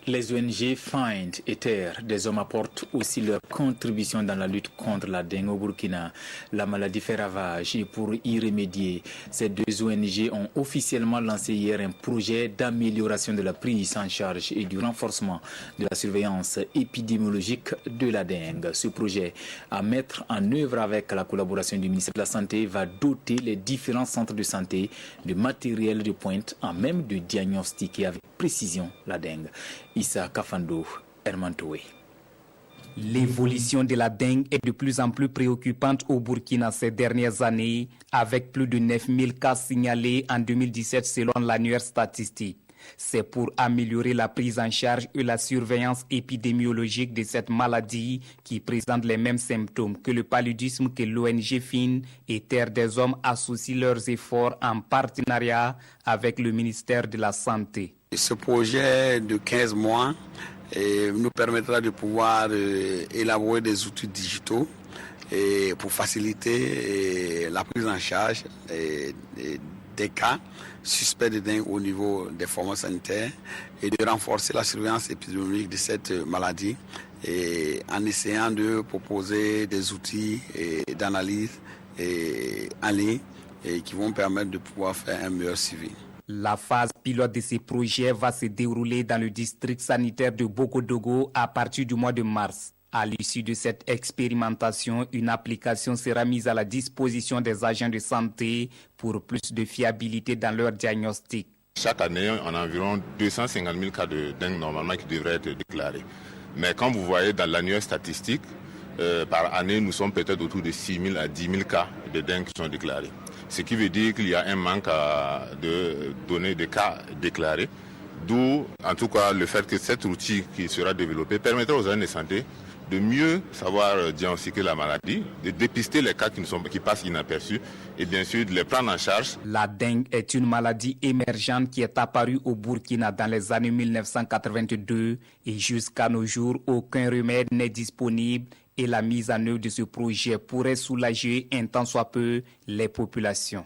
Les ONG Find et Terre des hommes apportent aussi leur contribution dans la lutte contre la dengue au Burkina. La maladie fait ravage et pour y remédier, ces deux ONG ont officiellement lancé hier un projet d'amélioration de la prise en charge et du renforcement de la surveillance épidémiologique de la dengue. Ce projet, à mettre en œuvre avec la collaboration du ministère de la Santé, va doter les différents centres de santé de matériel de pointe à même de diagnostiquer avec précision la dengue. Issa Kafando, Hermantoué. L'évolution de la dengue est de plus en plus préoccupante au Burkina ces dernières années, avec plus de 9000 cas signalés en 2017 selon l'annuaire statistique. C'est pour améliorer la prise en charge et la surveillance épidémiologique de cette maladie qui présente les mêmes symptômes que le paludisme que l'ONG FIN et Terre des Hommes associent leurs efforts en partenariat avec le ministère de la Santé. Ce projet de 15 mois nous permettra de pouvoir élaborer des outils digitaux pour faciliter la prise en charge des cas suspects de dengue au niveau des formations sanitaires et de renforcer la surveillance épidémiologique de cette maladie en essayant de proposer des outils d'analyse en ligne qui vont permettre de pouvoir faire un meilleur suivi. La phase pilote de ces projets va se dérouler dans le district sanitaire de Bokodogo à partir du mois de mars. À l'issue de cette expérimentation, une application sera mise à la disposition des agents de santé pour plus de fiabilité dans leur diagnostic. Chaque année, on a environ 250 000 cas de dengue normalement qui devraient être déclarés. Mais comme vous voyez dans l'annuaire statistique, par année, nous sommes peut-être autour de 6 000 à 10 000 cas de dengue qui sont déclarés. Ce qui veut dire qu'il y a un manque de données de cas déclarés. D'où, en tout cas, le fait que cet outil qui sera développé permettra aux agents de santé de mieux savoir diagnostiquer la maladie, de dépister les cas qui passent inaperçus et bien sûr de les prendre en charge. La dengue est une maladie émergente qui est apparue au Burkina dans les années 1982 et jusqu'à nos jours, aucun remède n'est disponible et la mise en œuvre de ce projet pourrait soulager un tant soit peu les populations.